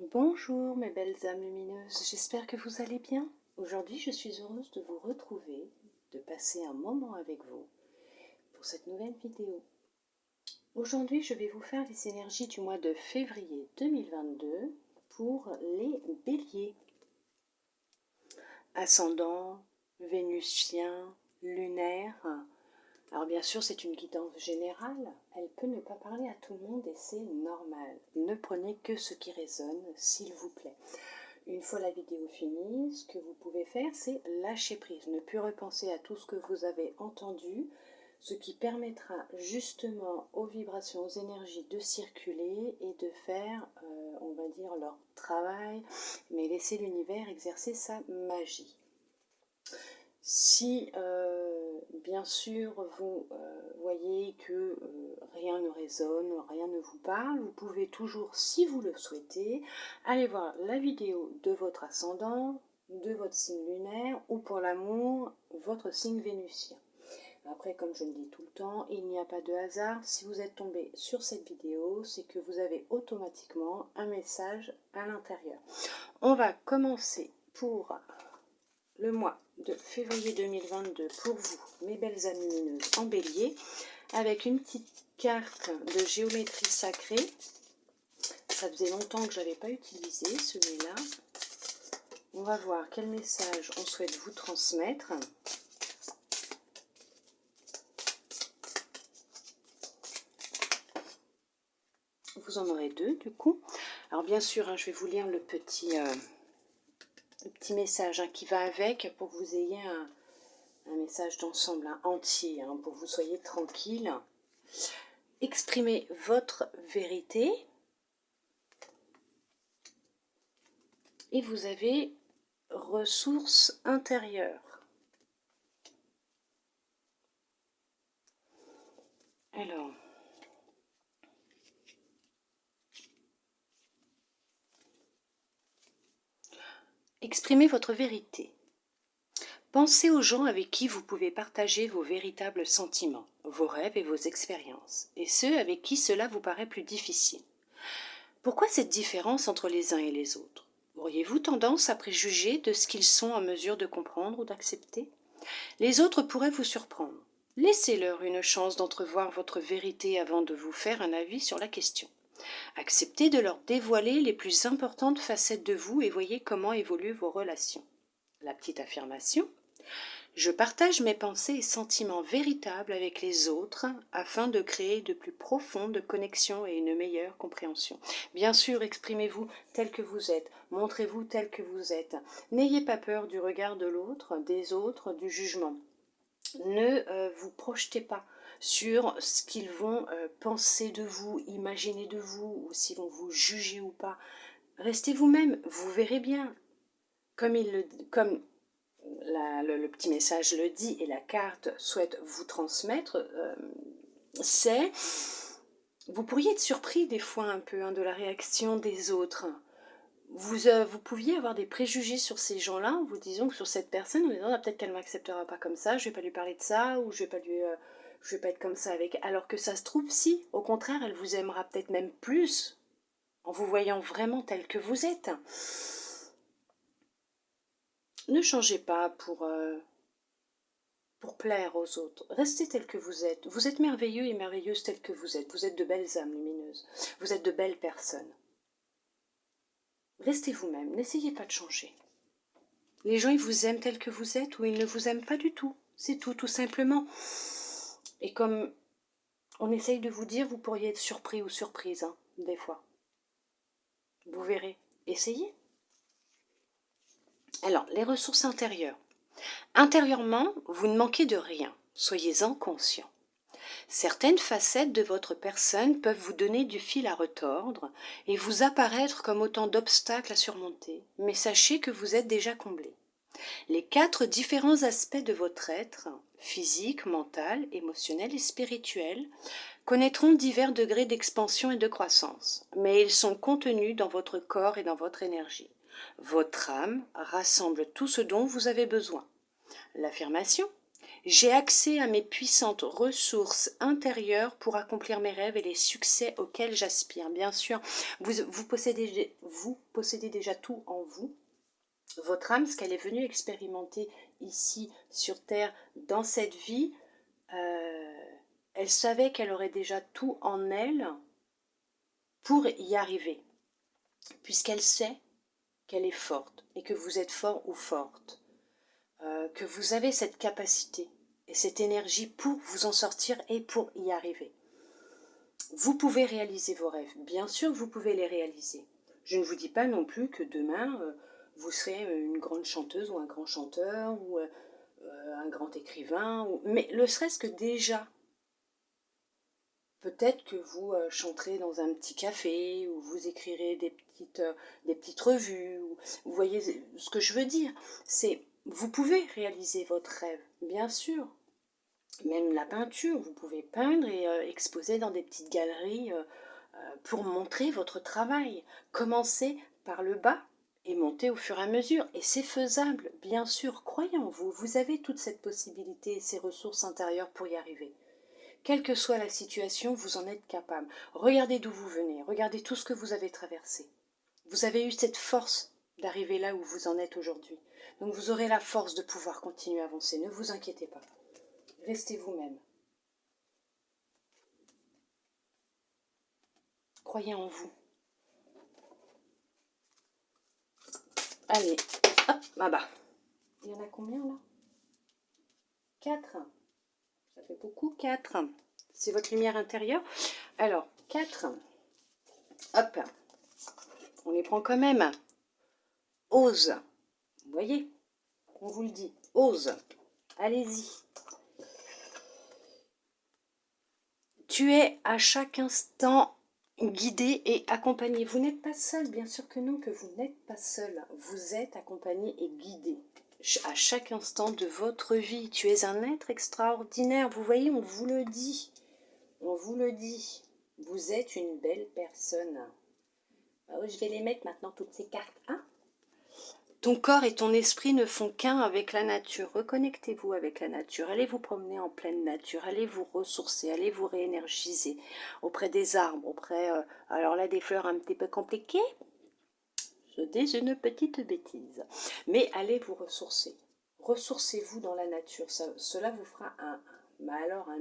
Bonjour mes belles âmes lumineuses, j'espère que vous allez bien. Aujourd'hui je suis heureuse de vous retrouver, de passer un moment avec vous pour cette nouvelle vidéo. Aujourd'hui je vais vous faire les énergies du mois de février 2022 pour les béliers. Ascendant, vénusien, lunaire. Alors bien sûr c'est une guidance générale, elle peut ne pas parler à tout le monde et c'est normal. Ne prenez que ce qui résonne s'il vous plaît. Une fois la vidéo finie, ce que vous pouvez faire, c'est lâcher prise, ne plus repenser à tout ce que vous avez entendu, ce qui permettra justement aux vibrations, aux énergies de circuler et de faire, on va dire, leur travail, mais laisser l'univers exercer sa magie. Si bien sûr vous voyez que rien ne résonne, rien ne vous parle, vous pouvez toujours, si vous le souhaitez, aller voir la vidéo de votre ascendant, de votre signe lunaire ou pour l'amour, votre signe vénusien. Après, comme je le dis tout le temps, il n'y a pas de hasard. Si vous êtes tombé sur cette vidéo, c'est que vous avez automatiquement un message à l'intérieur. On va commencer pour le mois de février 2022 pour vous, mes belles âmes lumineuses en bélier, avec une petite carte de géométrie sacrée. Ça faisait longtemps que je n'avais pas utilisé celui-là. On va voir quel message on souhaite vous transmettre. Vous en aurez deux du coup. Alors bien sûr, je vais vous lire le petit message qui va avec pour que vous ayez un message d'ensemble entier, pour que vous soyez tranquille. Exprimez votre vérité. Et vous avez ressources intérieures. Alors, exprimez votre vérité. Pensez aux gens avec qui vous pouvez partager vos véritables sentiments, vos rêves et vos expériences, et ceux avec qui cela vous paraît plus difficile. Pourquoi cette différence entre les uns et les autres? Auriez-vous tendance à préjuger de ce qu'ils sont en mesure de comprendre ou d'accepter? Les autres pourraient vous surprendre. Laissez-leur une chance d'entrevoir votre vérité avant de vous faire un avis sur la question. Acceptez de leur dévoiler les plus importantes facettes de vous et voyez comment évoluent vos relations. La petite affirmation. Je partage mes pensées et sentiments véritables avec les autres afin de créer de plus profondes connexions et une meilleure compréhension. Bien sûr, exprimez-vous tel que vous êtes, montrez-vous tel que vous êtes. N'ayez pas peur du regard de l'autre, des autres, du jugement. Ne vous projetez pas sur ce qu'ils vont penser de vous, imaginer de vous, ou s'ils vont vous juger ou pas. Restez vous-même, vous verrez bien. Comme le petit message le dit et la carte souhaite vous transmettre, vous pourriez être surpris des fois un peu de la réaction des autres. Vous pouviez avoir des préjugés sur ces gens-là, en vous disant que sur cette personne, en disant peut-être qu'elle ne m'acceptera pas comme ça, je ne vais pas lui parler de ça, ou je vais pas être comme ça avec. Alors que ça se trouve, si, au contraire, elle vous aimera peut-être même plus, en vous voyant vraiment tel que vous êtes. Ne changez pas pour plaire aux autres. Restez tel que vous êtes. Vous êtes merveilleux et merveilleuse tel que vous êtes. Vous êtes de belles âmes lumineuses. Vous êtes de belles personnes. Restez vous-même, n'essayez pas de changer. Les gens, ils vous aiment tel que vous êtes ou ils ne vous aiment pas du tout. C'est tout, tout simplement. Et comme on essaye de vous dire, vous pourriez être surpris ou surprise, des fois. Vous verrez. Essayez. Alors, les ressources intérieures. Intérieurement, vous ne manquez de rien. Soyez-en conscient. Certaines facettes de votre personne peuvent vous donner du fil à retordre et vous apparaître comme autant d'obstacles à surmonter, mais sachez que vous êtes déjà comblé. Les 4 différents aspects de votre être, physique, mental, émotionnel et spirituel, connaîtront divers degrés d'expansion et de croissance, mais ils sont contenus dans votre corps et dans votre énergie. Votre âme rassemble tout ce dont vous avez besoin. L'affirmation. J'ai accès à mes puissantes ressources intérieures pour accomplir mes rêves et les succès auxquels j'aspire. Bien sûr, vous possédez déjà tout en vous. Votre âme, ce qu'elle est venue expérimenter ici sur Terre, dans cette vie, elle savait qu'elle aurait déjà tout en elle pour y arriver, puisqu'elle sait qu'elle est forte et que vous êtes fort ou forte, que vous avez cette capacité et cette énergie pour vous en sortir et pour y arriver. Vous pouvez réaliser vos rêves, bien sûr vous pouvez les réaliser. Je ne vous dis pas non plus que demain vous serez une grande chanteuse ou un grand chanteur ou un grand écrivain, mais ne serait-ce que déjà, peut-être que vous chanterez dans un petit café ou vous écrirez des petites revues. Vous voyez ce que je veux dire, c'est vous pouvez réaliser votre rêve, bien sûr. Même la peinture, vous pouvez peindre et exposer dans des petites galeries pour montrer votre travail. Commencez par le bas et montez au fur et à mesure. Et c'est faisable, bien sûr, croyez en vous. Vous avez toute cette possibilité et ces ressources intérieures pour y arriver. Quelle que soit la situation, vous en êtes capable. Regardez d'où vous venez, regardez tout ce que vous avez traversé. Vous avez eu cette force d'arriver là où vous en êtes aujourd'hui. Donc vous aurez la force de pouvoir continuer à avancer. Ne vous inquiétez pas. Restez vous-même. Croyez en vous. Allez, hop, là-bas. Il y en a combien là? 4. Ça fait beaucoup, 4. C'est votre lumière intérieure. Alors, 4. Hop. On les prend quand même. Ose. Vous voyez? On vous le dit. Ose. Allez-y. Tu es à chaque instant guidé et accompagné. Vous n'êtes pas seul, bien sûr que non, que vous n'êtes pas seul. Vous êtes accompagné et guidé à chaque instant de votre vie. Tu es un être extraordinaire. Vous voyez, on vous le dit. On vous le dit. Vous êtes une belle personne. Je vais les mettre maintenant, toutes ces cartes. Hein? Ton corps et ton esprit ne font qu'un avec la nature. Reconnectez-vous avec la nature. Allez vous promener en pleine nature. Allez vous ressourcer. Allez vous réénergiser auprès des arbres, auprès, alors là, des fleurs un petit peu compliquées. Je dis une petite bêtise. Mais allez vous ressourcer. Ressourcez-vous dans la nature. Cela vous fera un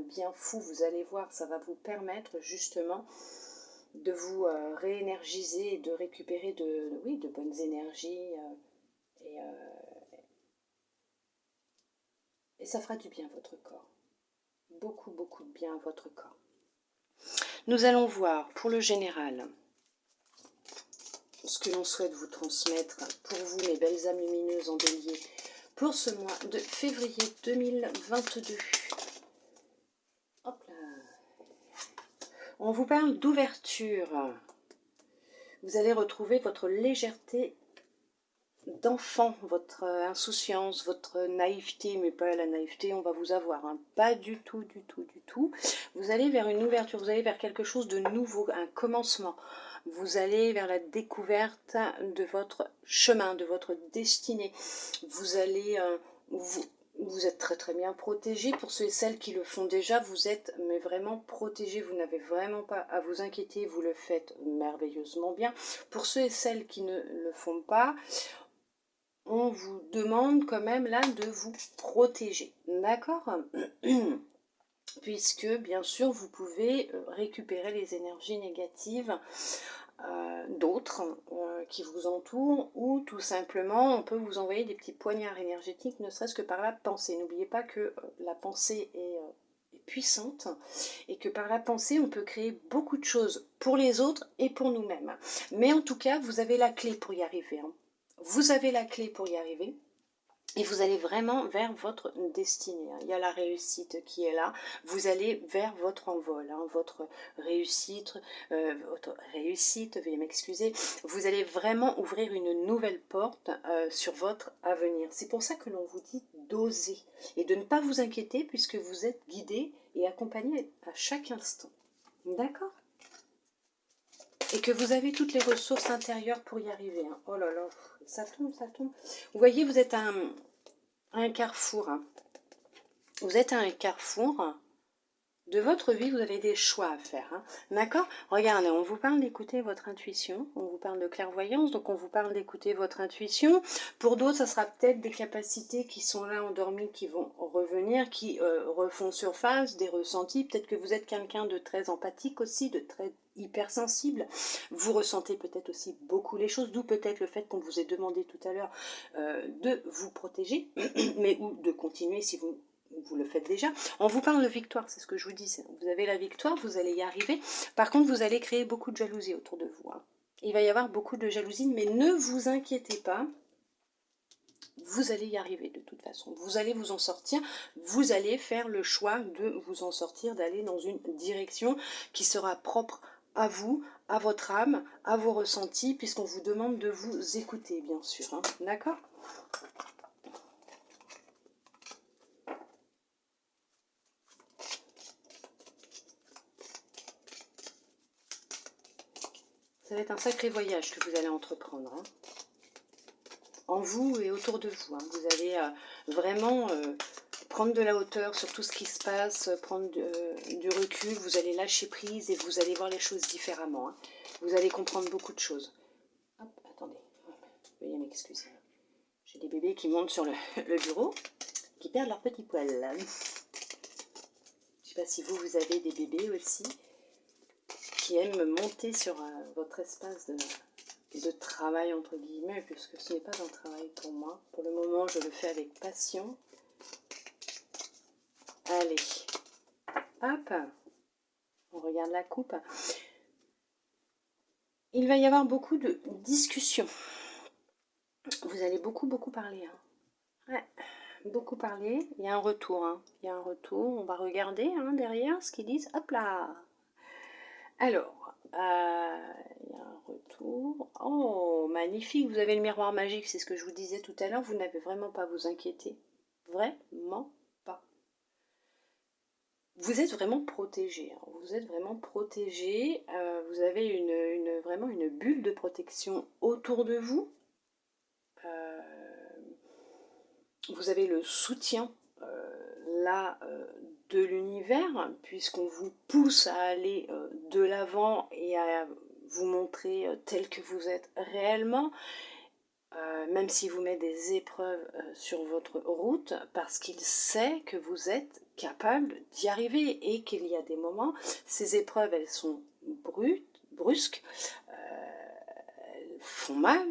bien fou. Vous allez voir, ça va vous permettre justement de vous réénergiser et de récupérer de bonnes énergies. Et ça fera du bien à votre corps. Beaucoup, beaucoup de bien à votre corps. Nous allons voir pour le général ce que l'on souhaite vous transmettre pour vous, mes belles âmes lumineuses en bélier, pour ce mois de février 2022. Hop là. On vous parle d'ouverture. Vous allez retrouver votre légèreté d'enfant, votre insouciance, votre naïveté, mais pas la naïveté, on va vous avoir, hein. Pas du tout, du tout, du tout. Vous allez vers une ouverture, vous allez vers quelque chose de nouveau, un commencement. Vous allez vers la découverte de votre chemin, de votre destinée. Vous allez, vous êtes très très bien protégés. Pour ceux et celles qui le font déjà, vous êtes mais vraiment protégés. Vous n'avez vraiment pas à vous inquiéter, vous le faites merveilleusement bien. Pour ceux et celles qui ne le font pas, on vous demande quand même là de vous protéger, d'accord? Puisque bien sûr vous pouvez récupérer les énergies négatives d'autres qui vous entourent, ou tout simplement on peut vous envoyer des petits poignards énergétiques, ne serait-ce que par la pensée. N'oubliez pas que la pensée est puissante et que par la pensée on peut créer beaucoup de choses pour les autres et pour nous-mêmes. Mais en tout cas vous avez la clé pour y arriver, hein. Vous avez la clé pour y arriver et vous allez vraiment vers votre destinée. Il y a la réussite qui est là. Vous allez vers votre envol, hein, votre réussite, veuillez m'excuser. Vous allez vraiment ouvrir une nouvelle porte sur votre avenir. C'est pour ça que l'on vous dit d'oser et de ne pas vous inquiéter puisque vous êtes guidé et accompagné à chaque instant. D'accord ? Et que vous avez toutes les ressources intérieures pour y arriver. Hein. Oh là là, ça tombe, ça tombe. Vous voyez, vous êtes à un carrefour. Hein. Vous êtes à un carrefour de votre vie, vous avez des choix à faire. Hein. D'accord? Regardez, on vous parle d'écouter votre intuition, on vous parle de clairvoyance, donc on vous parle d'écouter votre intuition. Pour d'autres, ça sera peut-être des capacités qui sont là endormies, qui vont revenir, qui refont surface, des ressentis. Peut-être que vous êtes quelqu'un de très empathique aussi, de très hypersensible. Vous ressentez peut-être aussi beaucoup les choses, d'où peut-être le fait qu'on vous ait demandé tout à l'heure de vous protéger, mais ou de continuer si vous le faites déjà. On vous parle de victoire, c'est ce que je vous dis. Vous avez la victoire, vous allez y arriver. Par contre, vous allez créer beaucoup de jalousie autour de vous. Hein. Il va y avoir beaucoup de jalousie, mais ne vous inquiétez pas. Vous allez y arriver de toute façon. Vous allez vous en sortir. Vous allez faire le choix de vous en sortir, d'aller dans une direction qui sera propre à vous, à votre âme, à vos ressentis, puisqu'on vous demande de vous écouter, bien sûr. Hein. D'accord ? Ça va être un sacré voyage que vous allez entreprendre. Hein. En vous et autour de vous. Hein. Vous allez vraiment prendre de la hauteur sur tout ce qui se passe, prendre du recul, vous allez lâcher prise et vous allez voir les choses différemment. Hein. Vous allez comprendre beaucoup de choses. Hop, attendez, veuillez m'excuser. J'ai des bébés qui montent sur le bureau, qui perdent leurs petits poils. Je ne sais pas si vous avez des bébés aussi, qui aiment monter sur votre espace de travail, entre guillemets, puisque ce n'est pas un travail pour moi. Pour le moment, je le fais avec passion. Allez, hop, on regarde la coupe. Il va y avoir beaucoup de discussions. Vous allez beaucoup parler. Hein. Ouais, beaucoup parler. Il y a un retour. Hein. Il y a un retour. On va regarder hein, derrière ce qu'ils disent. Hop là. Alors, il y a un retour. Oh, magnifique. Vous avez le miroir magique. C'est ce que je vous disais tout à l'heure. Vous n'avez vraiment pas à vous inquiéter. Vraiment pas. Vous êtes vraiment protégé. Hein. Vous êtes vraiment protégé. Vous avez vraiment une bulle de protection autour de vous. Vous avez le soutien là de l'univers, puisqu'on vous pousse à aller de l'avant et à vous montrer tel que vous êtes réellement, même si vous met des épreuves sur votre route, parce qu'il sait que vous êtes capable d'y arriver et qu'il y a des moments, ces épreuves elles sont brusques, elles font mal,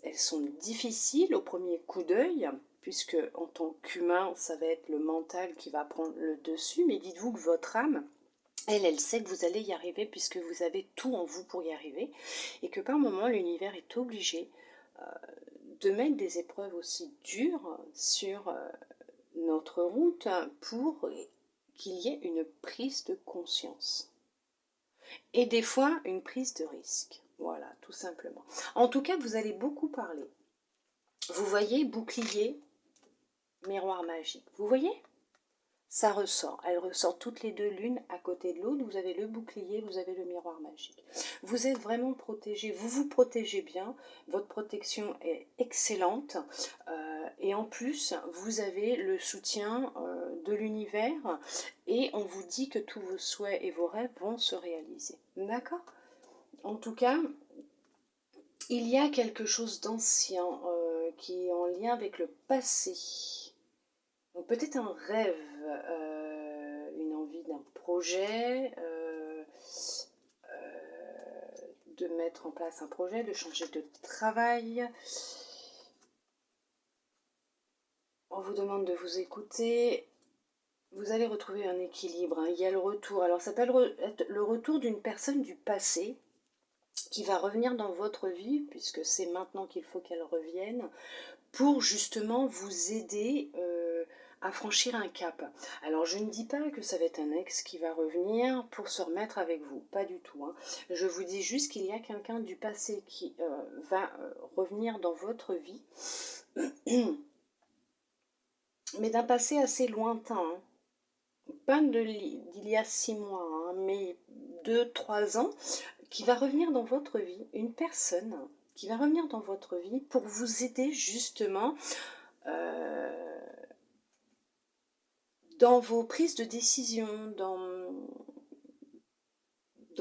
elles sont difficiles au premier coup d'œil, puisque en tant qu'humain, ça va être le mental qui va prendre le dessus, mais dites-vous que votre âme, elle sait que vous allez y arriver, puisque vous avez tout en vous pour y arriver, et que par moment, l'univers est obligé de mettre des épreuves aussi dures sur notre route pour qu'il y ait une prise de conscience. Et des fois, une prise de risque. Voilà, tout simplement. En tout cas, vous allez beaucoup parler. Vous voyez, bouclier, miroir magique. Vous voyez? Ça ressort. Elles ressortent toutes les deux l'une à côté de l'autre. Vous avez le bouclier, vous avez le miroir magique. Vous êtes vraiment protégé. Vous vous protégez bien. Votre protection est excellente. Et en plus, vous avez le soutien de l'univers. Et on vous dit que tous vos souhaits et vos rêves vont se réaliser. D'accord? En tout cas, il y a quelque chose d'ancien qui est en lien avec le passé. Donc peut-être un rêve, une envie d'un projet, de mettre en place un projet, de changer de travail. On vous demande de vous écouter. Vous allez retrouver un équilibre. Hein. Il y a le retour. Alors ça peut être le retour d'une personne du passé qui va revenir dans votre vie, puisque c'est maintenant qu'il faut qu'elle revienne, pour justement vous aider à franchir un cap. Alors je ne dis pas que ça va être un ex qui va revenir pour se remettre avec vous, pas du tout. Hein. Je vous dis juste qu'il y a quelqu'un du passé qui va revenir dans votre vie, mais d'un passé assez lointain. Hein. Pas d'il y a 6 mois, hein, mais 2, 3 ans, qui va revenir dans votre vie, une personne qui va revenir dans votre vie pour vous aider justement dans vos prises de décision, dans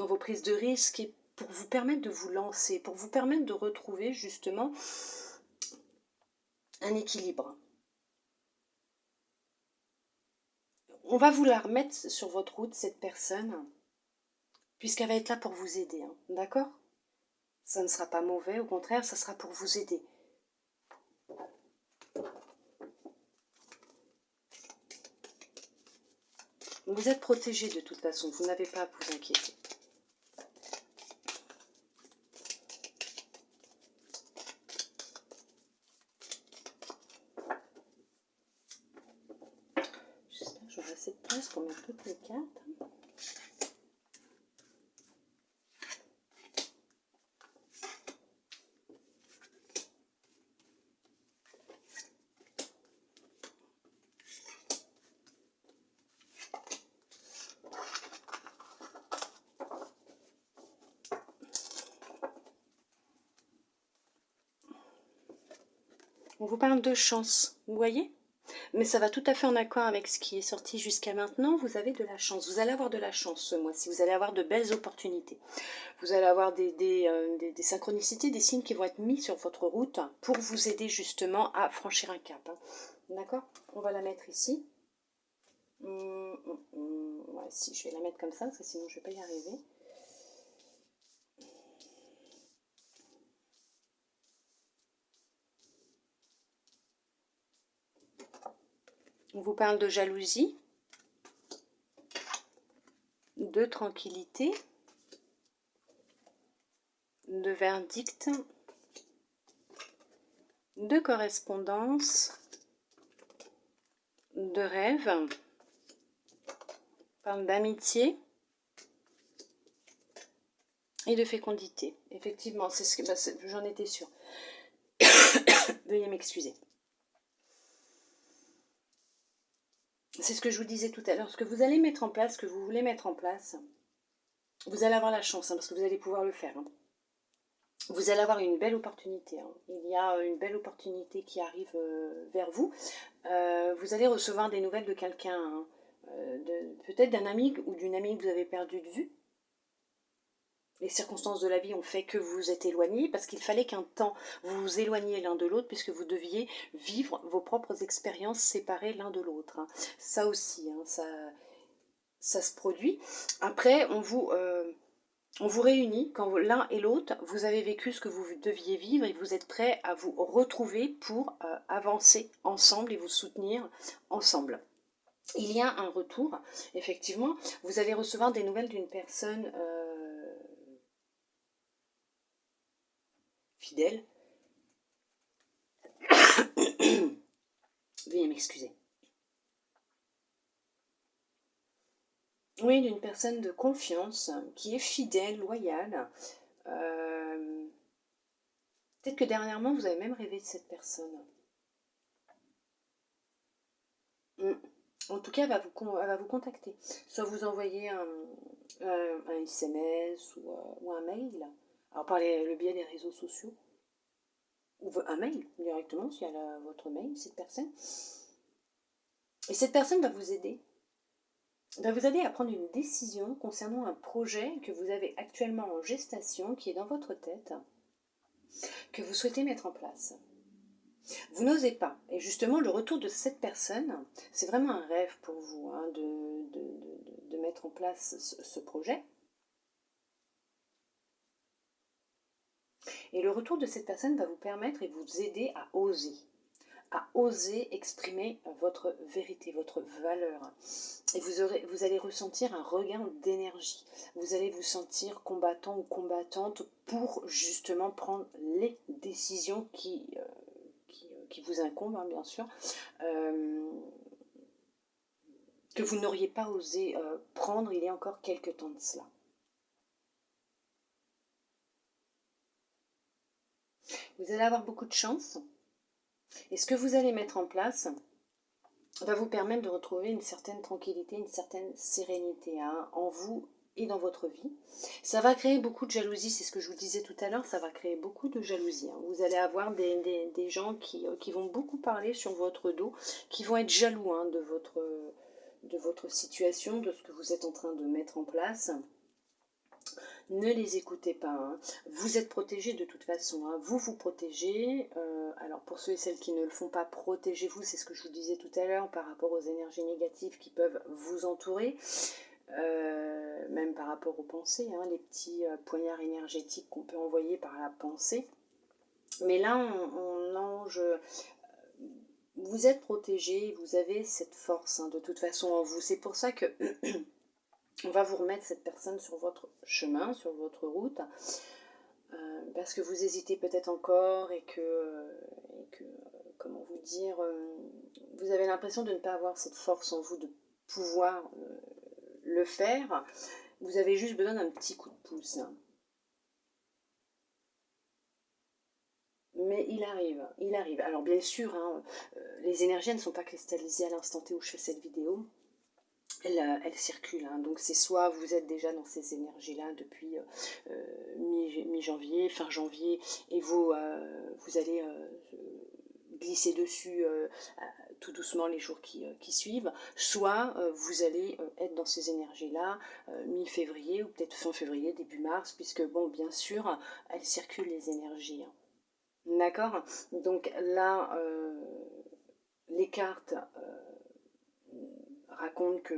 vos prises de risque, et pour vous permettre de vous lancer, pour vous permettre de retrouver justement un équilibre. On va vous la remettre sur votre route, cette personne, puisqu'elle va être là pour vous aider, hein, d'accord? Ça ne sera pas mauvais, au contraire, ça sera pour vous aider. Vous êtes protégé de toute façon, vous n'avez pas à vous inquiéter. J'espère que j'aurai assez de place pour mettre toutes les cartes. On vous parle de chance, vous voyez? Mais ça va tout à fait en accord avec ce qui est sorti jusqu'à maintenant. Vous avez de la chance. Vous allez avoir de la chance ce mois-ci. Vous allez avoir de belles opportunités. Vous allez avoir des synchronicités, des signes qui vont être mis sur votre route pour vous aider justement à franchir un cap. Hein. D'accord? On va la mettre ici. Ouais, si, je vais la mettre comme ça, parce que sinon je ne vais pas y arriver. On vous parle de jalousie, de tranquillité, de verdict, de correspondance, de rêve, on parle d'amitié et de fécondité. Effectivement, c'est ce que j'en étais sûre. Veuillez m'excuser. C'est ce que je vous disais tout à l'heure. Ce que vous allez mettre en place, ce que vous voulez mettre en place, vous allez avoir la chance, hein, parce que vous allez pouvoir le faire. Hein. Vous allez avoir une belle opportunité. Hein. Il y a une belle opportunité qui arrive vers vous. Vous allez recevoir des nouvelles de quelqu'un, hein, peut-être d'un ami ou d'une amie que vous avez perdu de vue. Les circonstances de la vie ont fait que vous vous êtes éloignés parce qu'il fallait qu'un temps vous vous éloigniez l'un de l'autre puisque vous deviez vivre vos propres expériences séparées l'un de l'autre. Hein. Ça aussi, hein, ça se produit. Après, on vous réunit quand l'un et l'autre, vous avez vécu ce que vous deviez vivre et vous êtes prêts à vous retrouver pour avancer ensemble et vous soutenir ensemble. Il y a un retour, effectivement. Vous allez recevoir des nouvelles d'une personne fidèle. Veuillez m'excuser. Oui, d'une personne de confiance, qui est fidèle, loyale. Peut-être que dernièrement, vous avez même rêvé de cette personne. En tout cas, elle va vous contacter. Soit vous envoyer un SMS ou un mail. Alors par le biais des réseaux sociaux. Ou un mail directement, si elle a votre mail, cette personne. Et cette personne va vous aider. Va vous aider à prendre une décision concernant un projet que vous avez actuellement en gestation, qui est dans votre tête, que vous souhaitez mettre en place. Vous n'osez pas. Et justement, le retour de cette personne, c'est vraiment un rêve pour vous, hein, de mettre en place ce projet. Et le retour de cette personne va vous permettre et vous aider à oser exprimer votre vérité, votre valeur. Et vous allez ressentir un regain d'énergie. Vous allez vous sentir combattant ou combattante pour justement prendre les décisions qui vous incombent, hein, bien sûr, que vous n'auriez pas osé prendre il y a encore quelques temps de cela. Vous allez avoir beaucoup de chance. Et ce que vous allez mettre en place va vous permettre de retrouver une certaine tranquillité, une certaine sérénité, hein, en vous et dans votre vie. Ça va créer beaucoup de jalousie, c'est ce que je vous disais tout à l'heure, ça va créer beaucoup de jalousie. Hein. Vous allez avoir des gens qui vont beaucoup parler sur votre dos, qui vont être jaloux, hein, de de votre situation, de ce que vous êtes en train de mettre en place. Ne les écoutez pas. Hein. Vous êtes protégés de toute façon. Hein. Vous vous protégez. Alors pour ceux et celles qui ne le font pas, protégez-vous. C'est ce que je vous disais tout à l'heure par rapport aux énergies négatives qui peuvent vous entourer. Même par rapport aux pensées. Hein, les petits poignards énergétiques qu'on peut envoyer par la pensée. Mais là, on ange... Vous êtes protégés. Vous avez cette force hein, de toute façon en vous. C'est pour ça que... On va vous remettre cette personne sur votre chemin, sur votre route, parce que vous hésitez peut-être encore et que comment vous dire, vous avez l'impression de ne pas avoir cette force en vous de pouvoir le faire. Vous avez juste besoin d'un petit coup de pouce. Hein. Mais il arrive, il arrive. Alors bien sûr, hein, les énergies ne sont pas cristallisées à l'instant T où je fais cette vidéo. Elle circule, hein. Donc c'est soit vous êtes déjà dans ces énergies-là depuis mi-janvier, fin janvier, et vous allez glisser dessus tout doucement les jours qui suivent, soit vous allez être dans ces énergies-là mi-février ou peut-être fin février, début mars, puisque bon, bien sûr, elles circulent les énergies. Hein. D'accord. Donc là, les cartes racontent que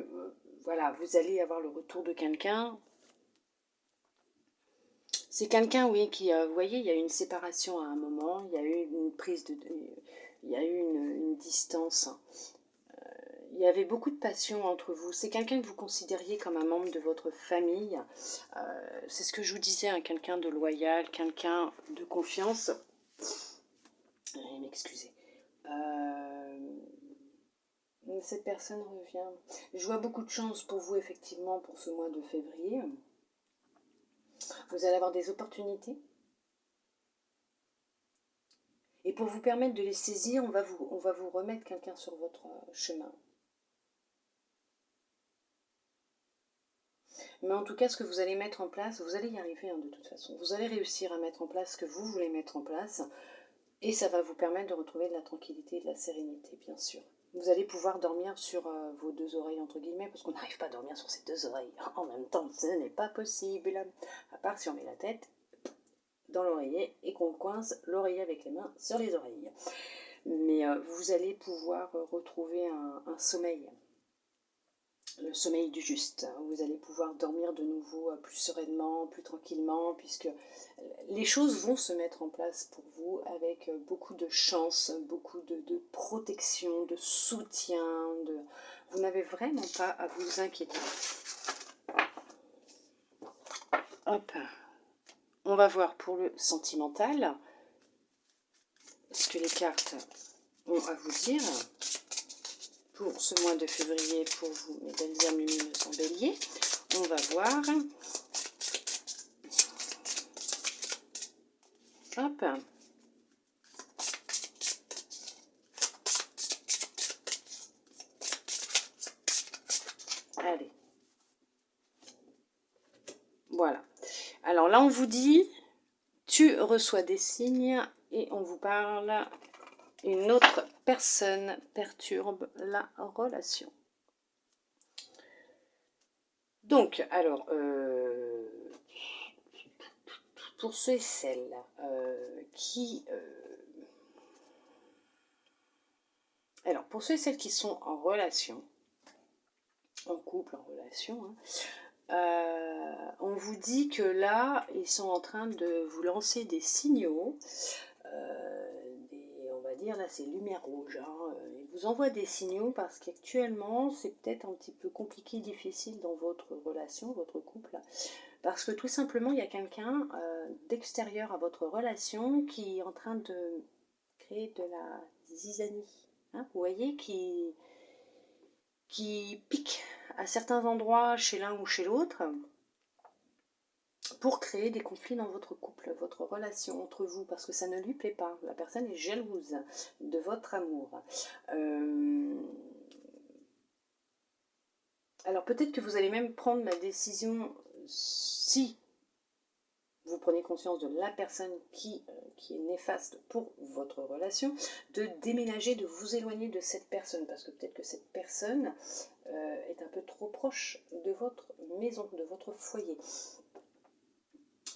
voilà, vous allez avoir le retour de quelqu'un. C'est quelqu'un, oui, qui, vous voyez, il y a eu une séparation à un moment, il y a eu une prise de... Il y a eu une distance. Il y avait beaucoup de passion entre vous. C'est quelqu'un que vous considériez comme un membre de votre famille. C'est ce que je vous disais, hein, quelqu'un de loyal, quelqu'un de confiance. M'excusez. Cette personne revient. Je vois beaucoup de chance pour vous, effectivement, pour ce mois de février. Vous allez avoir des opportunités. Et pour vous permettre de les saisir, on va vous remettre quelqu'un sur votre chemin. Mais en tout cas, ce que vous allez mettre en place, vous allez y arriver hein, de toute façon. Vous allez réussir à mettre en place ce que vous voulez mettre en place. Et ça va vous permettre de retrouver de la tranquillité et de la sérénité, bien sûr. Vous allez pouvoir dormir sur vos deux oreilles, entre guillemets, parce qu'on n'arrive pas à dormir sur ses deux oreilles en même temps. Ce n'est pas possible. À part si on met la tête dans l'oreiller et qu'on coince l'oreiller avec les mains sur les oreilles. Mais vous allez pouvoir retrouver un sommeil. Le sommeil du juste. Vous allez pouvoir dormir de nouveau plus sereinement, plus tranquillement, puisque les choses vont se mettre en place pour vous avec beaucoup de chance, beaucoup de protection, de soutien. Vous n'avez vraiment pas à vous inquiéter. Hop. On va voir pour le sentimental ce que les cartes ont à vous dire. Pour ce mois de février, pour vous, mes belles âmes lumineuses en bélier, on va voir. Hop. Allez. Voilà. Alors là, on vous dit, tu reçois des signes et on vous parle, une autre personne perturbe la relation. Donc, alors, pour ceux et celles qui... alors, pour ceux et celles qui sont en relation, en couple, en relation, hein, on vous dit que là, ils sont en train de vous lancer des signaux, on va dire, là c'est lumière rouge, hein, ils vous envoient des signaux parce qu'actuellement, c'est peut-être un petit peu compliqué, difficile dans votre relation, votre couple, parce que tout simplement, il y a quelqu'un d'extérieur à votre relation qui est en train de créer de la zizanie, hein, vous voyez, qui pique à certains endroits chez l'un ou chez l'autre pour créer des conflits dans votre couple, votre relation entre vous, parce que ça ne lui plaît pas. La personne est jalouse de votre amour. Alors peut-être que vous allez même prendre la décision, si vous prenez conscience de la personne qui est néfaste pour votre relation, de déménager, de vous éloigner de cette personne, parce que peut-être que cette personne est un peu trop proche de votre maison, de votre foyer.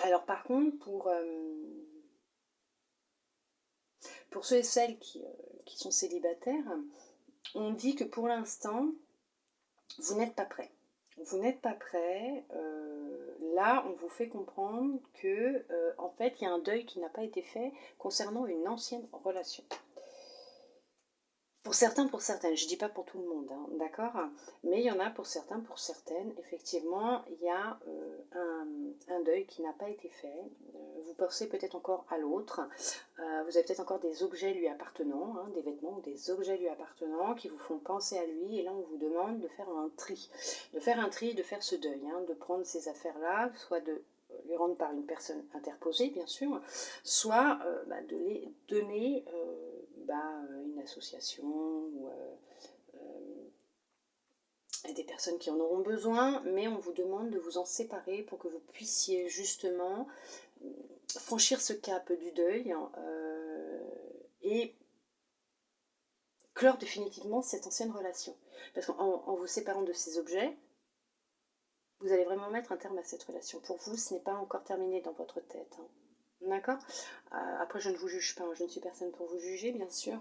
Alors par contre, pour ceux et celles qui sont célibataires, on dit que pour l'instant, vous n'êtes pas prêt. Vous n'êtes pas prêt. Là, on vous fait comprendre que, en fait, il y a un deuil qui n'a pas été fait concernant une ancienne relation. Pour certains, pour certaines, je ne dis pas pour tout le monde, hein, d'accord? Mais il y en a pour certains, pour certaines, effectivement, il y a un deuil qui n'a pas été fait. Vous pensez peut-être encore à l'autre, vous avez peut-être encore des objets lui appartenant, hein, des vêtements ou des objets lui appartenant qui vous font penser à lui, et là on vous demande de faire un tri, de faire ce deuil, hein, de prendre ces affaires-là, soit de les rendre par une personne interposée, bien sûr, soit de les donner une association ou à des personnes qui en auront besoin, mais on vous demande de vous en séparer pour que vous puissiez justement franchir ce cap du deuil et clore définitivement cette ancienne relation. Parce qu'en vous séparant de ces objets, vous allez vraiment mettre un terme à cette relation. Pour vous, ce n'est pas encore terminé dans votre tête. Hein. D'accord? Après, je ne vous juge pas, je ne suis personne pour vous juger, bien sûr,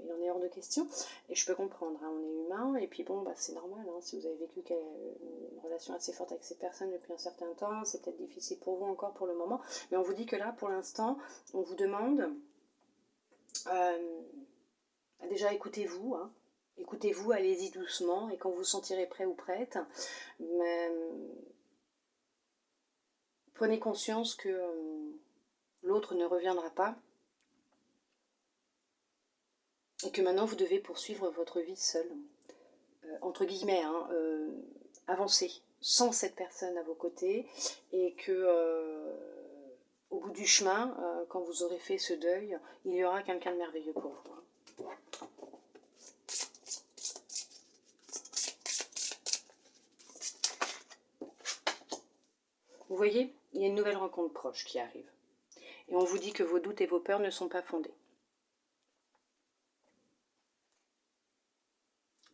il en est hors de question, et je peux comprendre, hein, on est humain, et puis bon, c'est normal, hein, si vous avez vécu une relation assez forte avec ces personnes depuis un certain temps, c'est peut-être difficile pour vous encore pour le moment, mais on vous dit que là, pour l'instant, on vous demande, déjà écoutez-vous, hein, écoutez-vous, allez-y doucement, et quand vous sentirez prêt ou prête, prenez conscience que l'autre ne reviendra pas, et que maintenant vous devez poursuivre votre vie seule, entre guillemets, hein, avancer sans cette personne à vos côtés, et que au bout du chemin, quand vous aurez fait ce deuil, il y aura quelqu'un de merveilleux pour vous. Hein. Vous voyez, il y a une nouvelle rencontre proche qui arrive, et on vous dit que vos doutes et vos peurs ne sont pas fondés.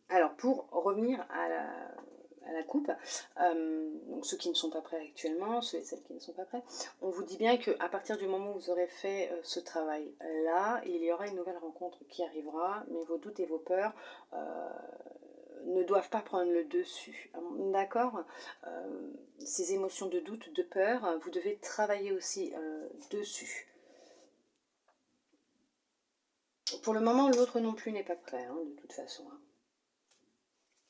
Alors, pour revenir à la coupe, donc ceux qui ne sont pas prêts actuellement, ceux et celles qui ne sont pas prêts, on vous dit bien qu'à partir du moment où vous aurez fait ce travail-là, il y aura une nouvelle rencontre qui arrivera, mais vos doutes et vos peurs ne doivent pas prendre le dessus. D'accord? Ces émotions de doute, de peur, vous devez travailler aussi dessus. Pour le moment, l'autre non plus n'est pas prêt, hein, de toute façon. Hein.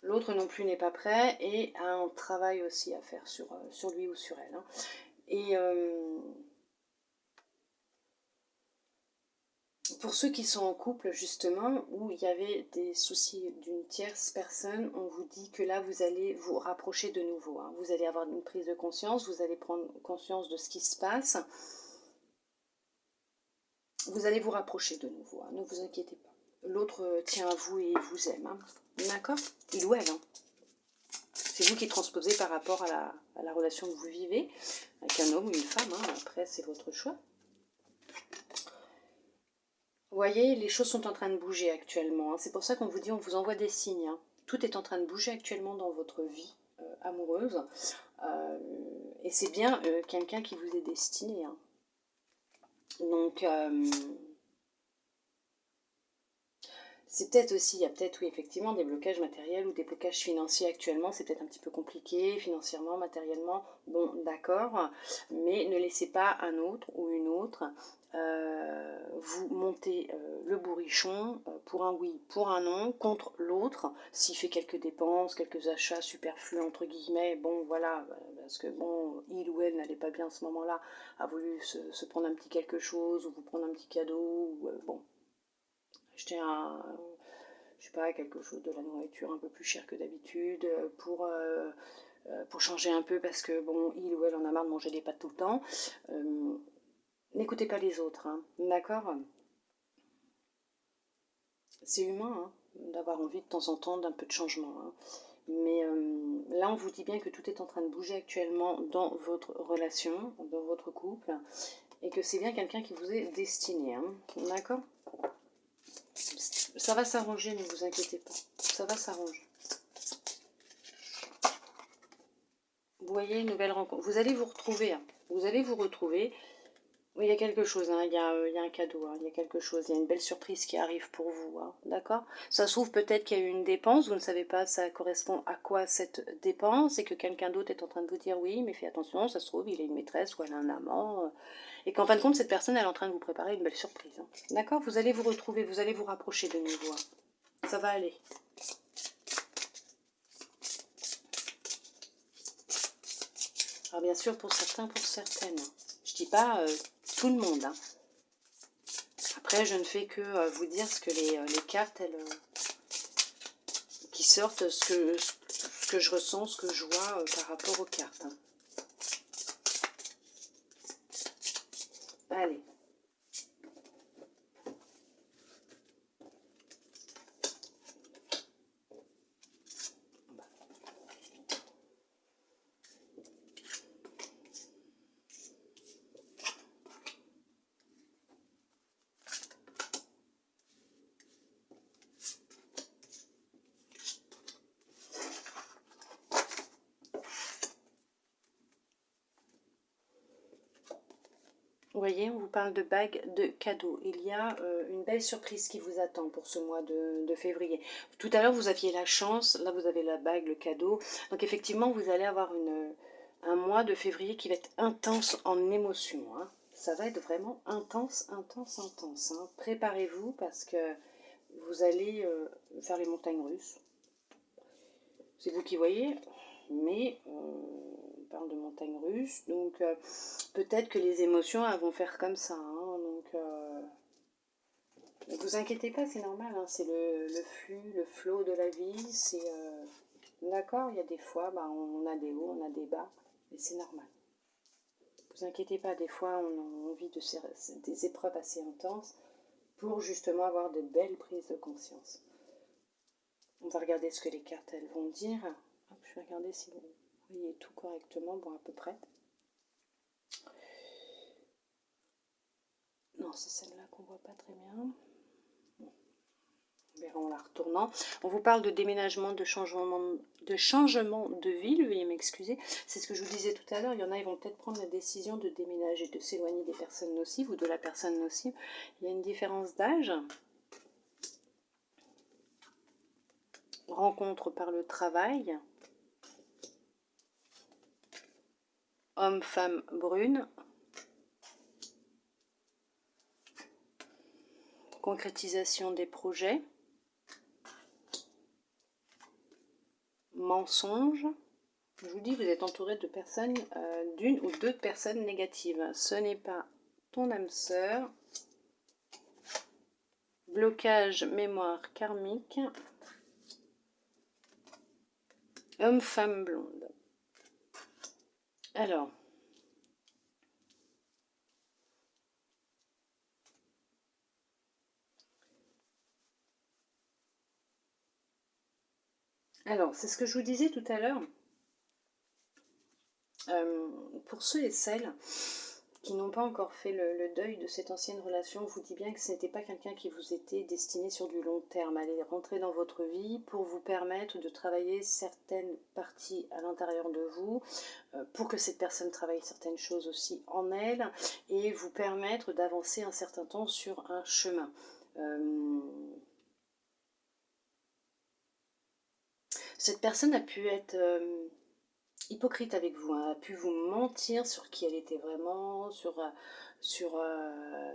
L'autre non plus n'est pas prêt et a un travail aussi à faire sur lui ou sur elle. Hein. Et pour ceux qui sont en couple, justement, où il y avait des soucis d'une tierce personne, on vous dit que là, vous allez vous rapprocher de nouveau. Hein. Vous allez avoir une prise de conscience, vous allez prendre conscience de ce qui se passe. Vous allez vous rapprocher de nouveau, hein. Ne vous inquiétez pas. L'autre tient à vous et vous aime. Hein. D'accord? Il ou elle. Hein. C'est vous qui transposez par rapport à la relation que vous vivez avec un homme ou une femme. Hein. Après, c'est votre choix. Vous voyez, les choses sont en train de bouger actuellement. Hein. C'est pour ça qu'on vous dit, on vous envoie des signes. Hein. Tout est en train de bouger actuellement dans votre vie amoureuse. Et c'est bien quelqu'un qui vous est destiné. Hein. Donc, c'est peut-être aussi, il y a peut-être, oui, effectivement, des blocages matériels ou des blocages financiers actuellement. C'est peut-être un petit peu compliqué, financièrement, matériellement. Bon, d'accord. Mais ne laissez pas un autre ou une autre vous monter le bourrichon pour un oui, pour un non, contre l'autre. S'il fait quelques dépenses, quelques achats superflus, entre guillemets, bon, voilà, parce que, bon, il ou elle n'allait pas bien à ce moment-là, a voulu se prendre un petit quelque chose ou vous prendre un petit cadeau, ou bon. Acheter je sais pas, quelque chose de la nourriture un peu plus cher que d'habitude pour changer un peu parce que bon, il ou elle en a marre de manger des pâtes tout le temps. N'écoutez pas les autres, hein, d'accord? C'est humain hein, d'avoir envie de temps en temps d'un peu de changement. Hein. Mais là, on vous dit bien que tout est en train de bouger actuellement dans votre relation, dans votre couple, et que c'est bien quelqu'un qui vous est destiné. Hein. D'accord? Ça va s'arranger, ne vous inquiétez pas. Ça va s'arranger. Vous voyez, une nouvelle rencontre. Vous allez vous retrouver. Hein. Vous allez vous retrouver. Oui, il y a quelque chose, hein. Il y a un cadeau, hein. Il y a quelque chose, il y a une belle surprise qui arrive pour vous, hein. D'accord? Ça se trouve peut-être qu'il y a eu une dépense, vous ne savez pas ça correspond à quoi cette dépense, et que quelqu'un d'autre est en train de vous dire oui, mais fais attention, ça se trouve, il a une maîtresse ou elle a un amant, et qu'en fin de compte, cette personne, elle est en train de vous préparer une belle surprise. Hein. D'accord? Vous allez vous retrouver, vous allez vous rapprocher de nouveau. Hein. Ça va aller. Alors bien sûr, pour certains, pour certaines. Je dis pas tout le monde, hein. Après, je ne fais que vous dire ce que les cartes, elles, qui sortent, ce que je ressens, ce que je vois par rapport aux cartes. Hein. Allez. Vous voyez, on vous parle de bagues de cadeaux. Il y a une belle surprise qui vous attend pour ce mois de février. Tout à l'heure, vous aviez la chance. Là, vous avez la bague, le cadeau. Donc, effectivement, vous allez avoir un mois de février qui va être intense en émotion. Hein. Ça va être vraiment intense, intense, intense. Hein. Préparez-vous parce que vous allez faire les montagnes russes. C'est vous qui voyez, mais on parle de montagnes russes, donc peut-être que les émotions elles vont faire comme ça. Hein, donc ne vous inquiétez pas, c'est normal, hein, c'est le flux, le flot de la vie. C'est d'accord, il y a des fois, bah, on a des hauts, on a des bas, mais c'est normal. Ne vous inquiétez pas, des fois on vit des épreuves assez intenses pour justement avoir de belles prises de conscience. On va regarder ce que les cartes elles vont dire. Hop, je vais regarder si vous voyez tout correctement, bon à peu près. Non, c'est celle-là qu'on voit pas très bien. On verra en la retournant. On vous parle de déménagement, de changement de ville, veuillez m'excuser. C'est ce que je vous disais tout à l'heure. Il y en a, ils vont peut-être prendre la décision de déménager, de s'éloigner des personnes nocives ou de la personne nocive. Il y a une différence d'âge. Rencontre par le travail. Homme, femme, brune. Concrétisation des projets. Mensonge. Je vous dis, vous êtes entouré de personnes, d'une ou deux personnes négatives. Ce n'est pas ton âme sœur. Blocage, mémoire karmique. Homme, femme, blonde. Alors, c'est ce que je vous disais tout à l'heure. Pour ceux et celles qui n'ont pas encore fait le deuil de cette ancienne relation, on vous dit bien que ce n'était pas quelqu'un qui vous était destiné sur du long terme. Elle est rentrée dans votre vie pour vous permettre de travailler certaines parties à l'intérieur de vous, pour que cette personne travaille certaines choses aussi en elle, et vous permettre d'avancer un certain temps sur un chemin. Cette personne a pu être hypocrite avec vous, hein, a pu vous mentir sur qui elle était vraiment, sur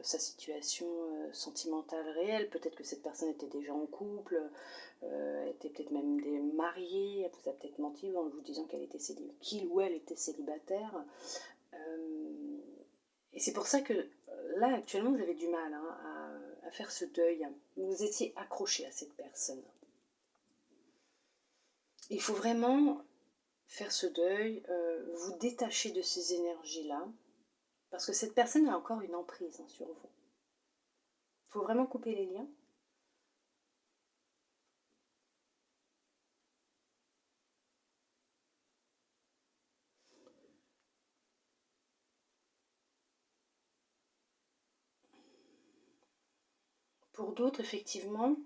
sa situation sentimentale réelle. Peut-être que cette personne était déjà en couple, était peut-être même mariée, elle vous a peut-être menti en vous disant qu'il ou elle était célibataire. Et c'est pour ça que là, actuellement, vous avez du mal, hein, à faire ce deuil. Vous étiez accroché à cette personne. Il faut vraiment faire ce deuil, vous détacher de ces énergies-là, parce que cette personne a encore une emprise, hein, sur vous. Il faut vraiment couper les liens. Pour d'autres, effectivement,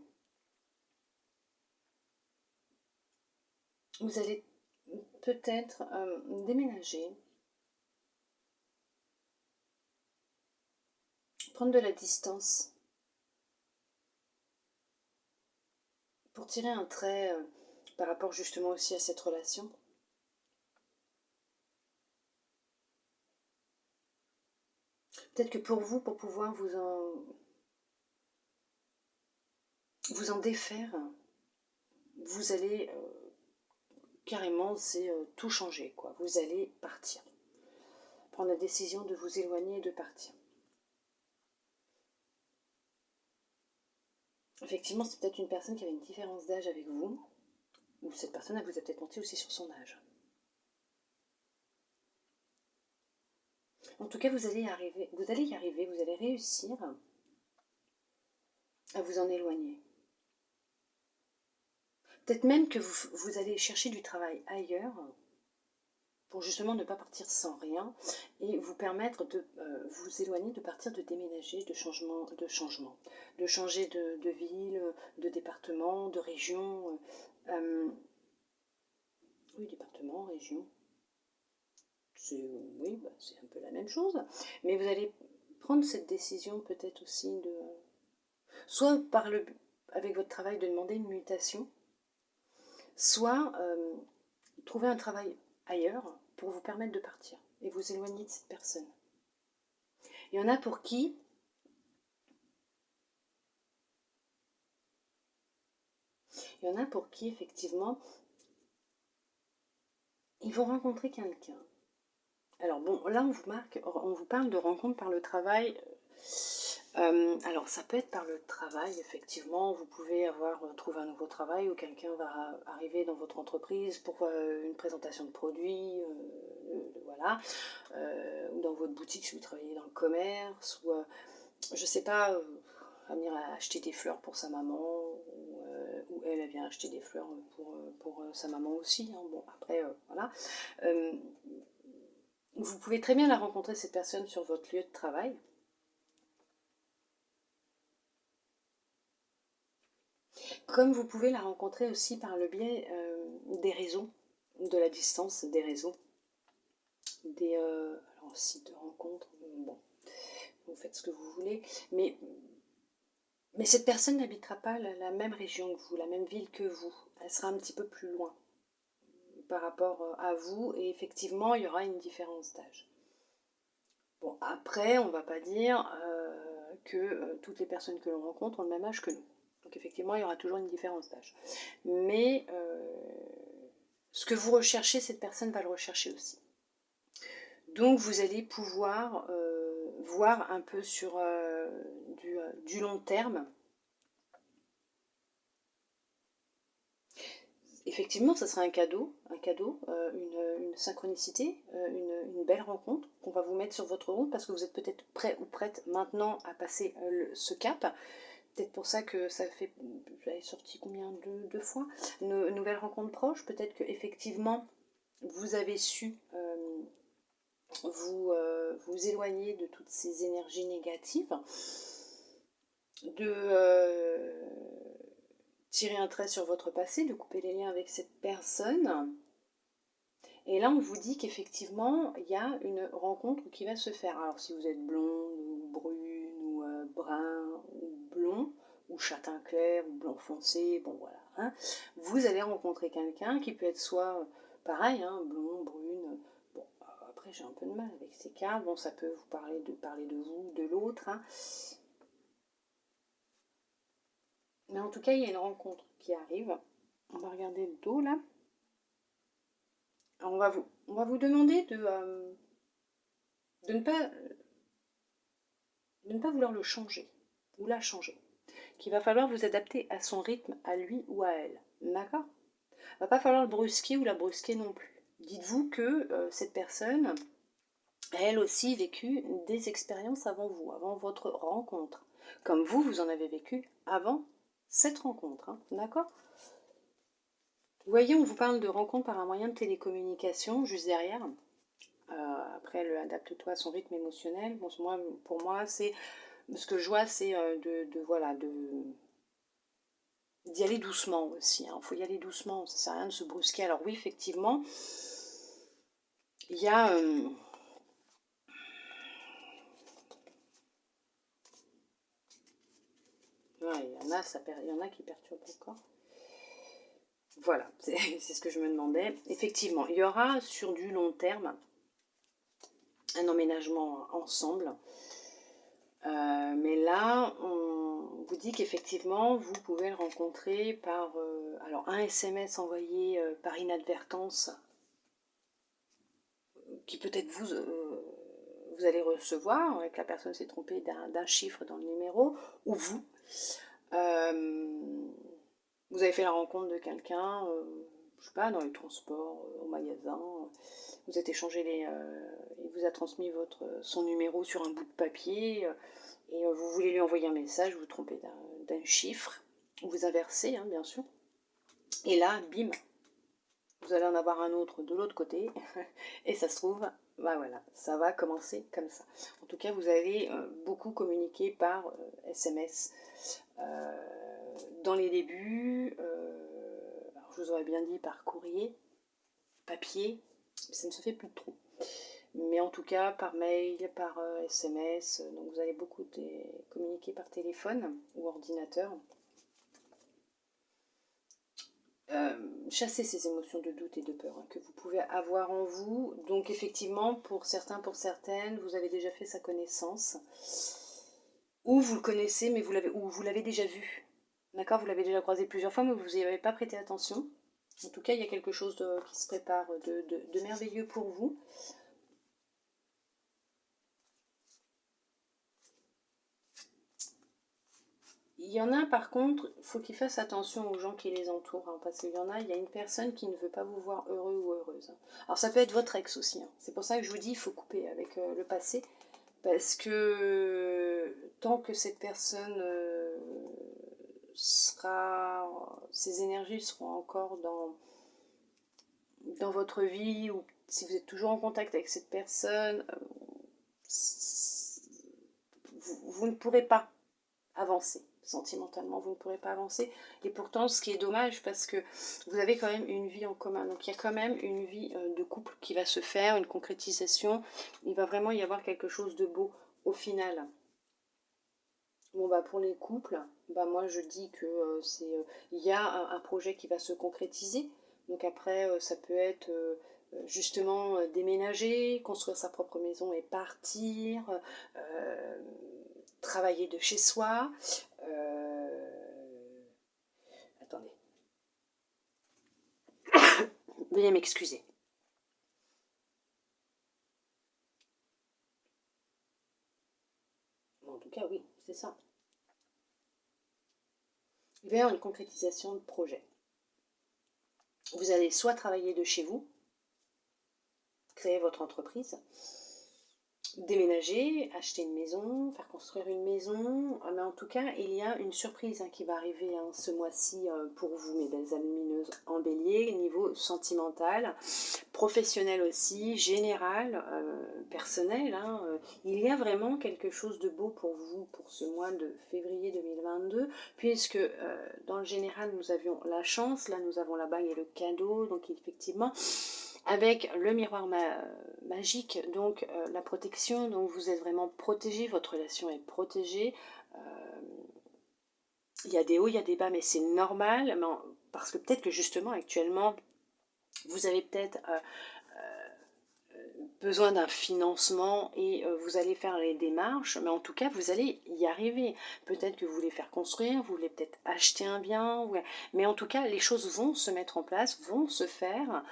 vous allez peut-être déménager, prendre de la distance pour tirer un trait par rapport justement aussi à cette relation. Peut-être que pour vous, pour pouvoir vous en défaire, vous allez carrément, c'est tout changer, quoi. Vous allez partir. Prendre la décision de vous éloigner et de partir. Effectivement, c'est peut-être une personne qui avait une différence d'âge avec vous, ou cette personne, elle vous a peut-être menti aussi sur son âge. En tout cas, vous allez y arriver, vous allez réussir à vous en éloigner. Peut-être même que vous allez chercher du travail ailleurs pour justement ne pas partir sans rien et vous permettre de vous éloigner, de partir, de déménager, de changer de ville, de département, de région. Oui, département, région. Oui, c'est un peu la même chose. Mais vous allez prendre cette décision peut-être aussi de... Soit avec votre travail de demander une mutation, soit trouver un travail ailleurs pour vous permettre de partir et vous éloigner de cette personne. Il y en a pour qui effectivement ils vont rencontrer quelqu'un. Alors bon, là on vous parle de rencontre par le travail. Alors ça peut être par le travail, effectivement, vous pouvez trouvé un nouveau travail ou quelqu'un va arriver dans votre entreprise pour une présentation de produits, voilà, ou dans votre boutique si vous travaillez dans le commerce, ou je sais pas, venir acheter des fleurs pour sa maman, ou elle vient acheter des fleurs pour sa maman aussi, hein. Bon après voilà. Vous pouvez très bien la rencontrer cette personne sur votre lieu de travail. Comme vous pouvez la rencontrer aussi par le biais des réseaux, de la distance des réseaux, alors sites de rencontres, bon, vous faites ce que vous voulez, mais cette personne n'habitera pas la même région que vous, la même ville que vous, elle sera un petit peu plus loin par rapport à vous, et effectivement il y aura une différence d'âge. Bon, après on ne va pas dire que toutes les personnes que l'on rencontre ont le même âge que nous. Donc effectivement, il y aura toujours une différence d'âge. Mais ce que vous recherchez, cette personne va le rechercher aussi. Donc vous allez pouvoir voir un peu sur du long terme. Effectivement, ça sera un cadeau, une synchronicité, une belle rencontre qu'on va vous mettre sur votre route parce que vous êtes peut-être prêt ou prête maintenant à passer ce cap. Peut-être pour ça que ça fait, j'avais sorti combien, deux fois, une nouvelle rencontre proche. Peut-être que effectivement vous avez su vous éloigner de toutes ces énergies négatives, de tirer un trait sur votre passé, de couper les liens avec cette personne. Et là, on vous dit qu'effectivement, il y a une rencontre qui va se faire. Alors, si vous êtes blonde, ou brune, ou brun, ou blond, ou châtain clair, ou blanc foncé, bon voilà, hein, vous allez rencontrer quelqu'un qui peut être soit pareil, hein, blond, brune. Bon, après, j'ai un peu de mal avec ces cas. Bon, ça peut vous parler de vous, de l'autre, hein. Mais en tout cas, il y a une rencontre qui arrive. On va regarder le dos, là. Alors, on va vous demander de ne pas vouloir le changer ou la changer. Qu'il va falloir vous adapter à son rythme, à lui ou à elle. D'accord ? Il ne va pas falloir le brusquer ou la brusquer non plus. Dites-vous que cette personne a elle aussi vécu des expériences avant vous, avant votre rencontre. Comme vous en avez vécu avant cette rencontre. Hein. D'accord ? Vous voyez, on vous parle de rencontre par un moyen de télécommunication, juste derrière. Après, elle adapte-toi à son rythme émotionnel. Bon, pour moi, c'est Ce que je vois, c'est voilà, d'y aller doucement aussi. Il faut y aller doucement, ça sert à rien de se brusquer. Alors oui, effectivement, il y a... ouais, il y en a qui perturbent encore. Voilà, c'est ce que je me demandais. Effectivement, il y aura sur du long terme un emménagement ensemble. Mais là, on vous dit qu'effectivement, vous pouvez le rencontrer par alors un SMS envoyé par inadvertance, qui peut-être vous allez recevoir, que la personne s'est trompée d'un chiffre dans le numéro, ou vous. Vous avez fait la rencontre de quelqu'un, je sais pas, dans les transports, au magasin, vous êtes échangé il vous a transmis son numéro sur un bout de papier, et vous voulez lui envoyer un message, vous vous trompez d'un chiffre, ou vous inversez, hein, bien sûr, et là, bim, vous allez en avoir un autre de l'autre côté, et ça se trouve, bah voilà, ça va commencer comme ça. En tout cas, vous allez beaucoup communiquer par SMS. Dans les débuts, alors je vous aurais bien dit par courrier, papier, ça ne se fait plus trop. Mais en tout cas, par mail, par SMS, donc vous allez beaucoup communiquer par téléphone ou ordinateur. Chasser ces émotions de doute et de peur, hein, que vous pouvez avoir en vous. Donc effectivement, pour certains, pour certaines, vous avez déjà fait sa connaissance. Ou vous le connaissez, mais vous l'avez déjà vu. D'accord, vous l'avez déjà croisé plusieurs fois, mais vous n'y avez pas prêté attention. En tout cas, il y a quelque chose qui se prépare de merveilleux pour vous. Il y en a par contre, il faut qu'ils fassent attention aux gens qui les entourent, hein, parce qu'il y a une personne qui ne veut pas vous voir heureux ou heureuse. Alors ça peut être votre ex aussi, hein. C'est pour ça que je vous dis, il faut couper avec le passé, parce que tant que cette personne ses énergies seront encore dans votre vie, ou si vous êtes toujours en contact avec cette personne, vous ne pourrez pas avancer. Sentimentalement, vous ne pourrez pas avancer. Et pourtant, ce qui est dommage, parce que vous avez quand même une vie en commun. Donc, il y a quand même une vie de couple qui va se faire, une concrétisation. Il va vraiment y avoir quelque chose de beau au final. Bon, bah, pour les couples, bah, moi, je dis que il y a un projet qui va se concrétiser. Donc, après, ça peut être justement déménager, construire sa propre maison et partir, travailler de chez soi. Attendez. Veuillez m'excuser. Bon, en tout cas, oui, c'est ça. Il va y avoir une concrétisation de projet. Vous allez soit travailler de chez vous, créer votre entreprise, déménager, acheter une maison, faire construire une maison. Mais en tout cas, il y a une surprise qui va arriver ce mois-ci pour vous, mes belles lumineuses en bélier, niveau sentimental, professionnel aussi, général, personnel. Il y a vraiment quelque chose de beau pour vous pour ce mois de février 2022, puisque dans le général, nous avions la chance, là nous avons la bague et le cadeau, donc effectivement... Avec le miroir magique, donc la protection, donc vous êtes vraiment protégé, votre relation est protégée. Il y a des hauts, il y a des bas, mais c'est normal, parce que peut-être que justement actuellement, vous avez peut-être besoin d'un financement et vous allez faire les démarches, mais en tout cas vous allez y arriver. Peut-être que vous voulez faire construire, vous voulez peut-être acheter un bien, ouais. Mais en tout cas les choses vont se mettre en place, vont se faire.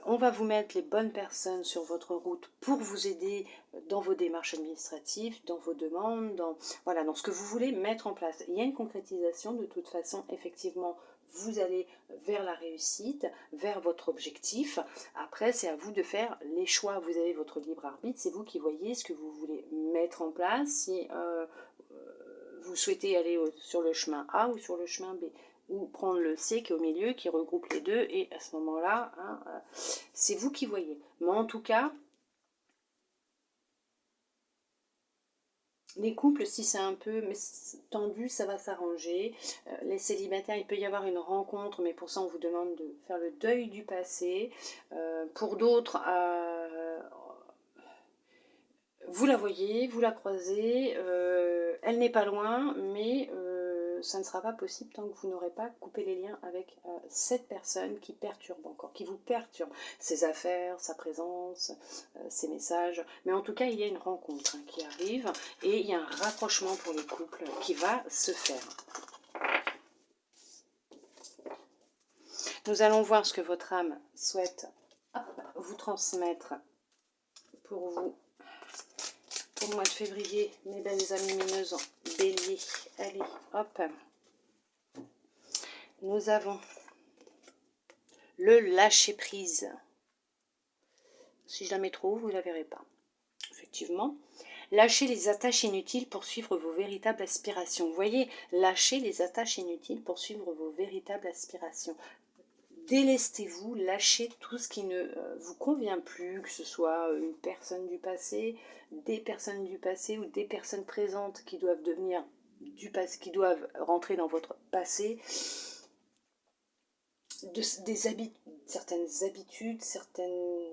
On va vous mettre les bonnes personnes sur votre route pour vous aider dans vos démarches administratives, dans vos demandes, voilà, dans ce que vous voulez mettre en place. Il y a une concrétisation de toute façon, effectivement. Vous allez vers la réussite, vers votre objectif. Après, c'est à vous de faire les choix. Vous avez votre libre arbitre. C'est vous qui voyez ce que vous voulez mettre en place. Si vous souhaitez aller sur le chemin A ou sur le chemin B. Ou prendre le C qui est au milieu, qui regroupe les deux. Et à ce moment-là, c'est vous qui voyez. Mais en tout cas, Les couples, si c'est un peu tendu, ça va s'arranger. Les célibataires, il peut y avoir une rencontre, mais pour ça, on vous demande de faire le deuil du passé. Pour d'autres, vous la voyez, vous la croisez, elle n'est pas loin, mais ça ne sera pas possible tant que vous n'aurez pas coupé les liens avec cette personne qui perturbe encore, qui vous perturbe, ses affaires, sa présence, ses messages. Mais en tout cas, il y a une rencontre qui arrive et il y a un rapprochement pour les couples qui va se faire. Nous allons voir ce que votre âme souhaite vous transmettre pour vous. Pour le mois de février, mes belles âmes lumineuses en bélier. Allez, hop. Nous avons le lâcher-prise. Si je la mets trop haut, vous ne la verrez pas. Effectivement. Lâchez les attaches inutiles pour suivre vos véritables aspirations. Vous voyez, lâchez les attaches inutiles pour suivre vos véritables aspirations. Délestez-vous, lâchez tout ce qui ne vous convient plus, que ce soit une personne du passé, des personnes du passé ou des personnes présentes qui doivent devenir du passé, qui doivent rentrer dans votre passé, certaines habitudes, certaines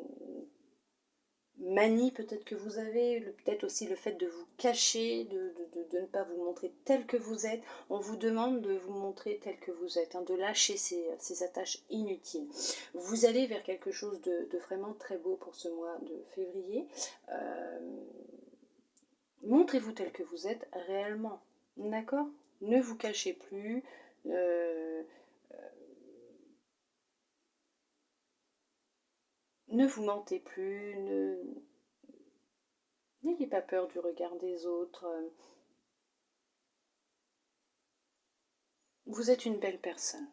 manies peut-être que vous avez, peut-être aussi le fait de vous cacher, de ne pas vous montrer tel que vous êtes. On vous demande de vous montrer tel que vous êtes, de lâcher ces attaches inutiles. Vous allez vers quelque chose de vraiment très beau pour ce mois de février. Montrez-vous tel que vous êtes réellement, d'accord? Ne vous cachez plus. Ne vous mentez plus, n'ayez pas peur du regard des autres. Vous êtes une belle personne.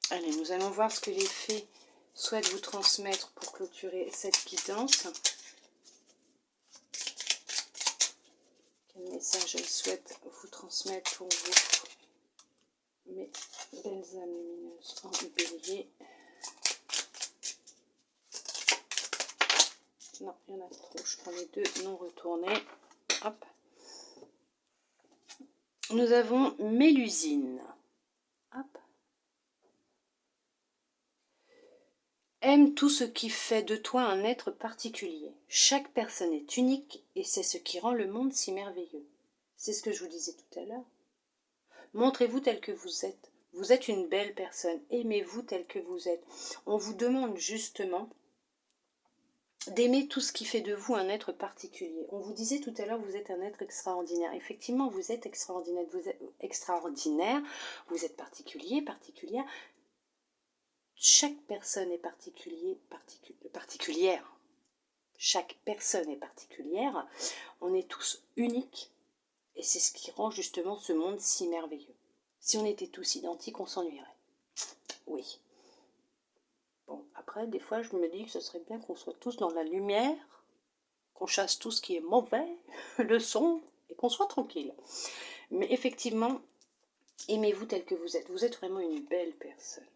Allez, nous allons voir ce que les fées souhaitent vous transmettre pour clôturer cette guidance. Quel message elles souhaitent vous transmettre pour vous, mes belles âmes lumineuses en bélier. Non, il y en a trop. Je prends les deux non retournés. Hop. Nous avons Mélusine. Hop. Aime tout ce qui fait de toi un être particulier. Chaque personne est unique et c'est ce qui rend le monde si merveilleux. C'est ce que je vous disais tout à l'heure. Montrez-vous tel que vous êtes. Vous êtes une belle personne. Aimez-vous tel que vous êtes. On vous demande justement d'aimer tout ce qui fait de vous un être particulier. On vous disait tout à l'heure, vous êtes un être extraordinaire. Effectivement, vous êtes extraordinaire. Vous êtes extraordinaire. Vous êtes particulier, particulière. Chaque personne est particulière. Chaque personne est particulière. On est tous uniques. Et c'est ce qui rend justement ce monde si merveilleux. Si on était tous identiques, on s'ennuierait. Oui. Bon, après, des fois, je me dis que ce serait bien qu'on soit tous dans la lumière, qu'on chasse tout ce qui est mauvais, le son, et qu'on soit tranquille. Mais effectivement, aimez-vous tel que vous êtes. Vous êtes vraiment une belle personne.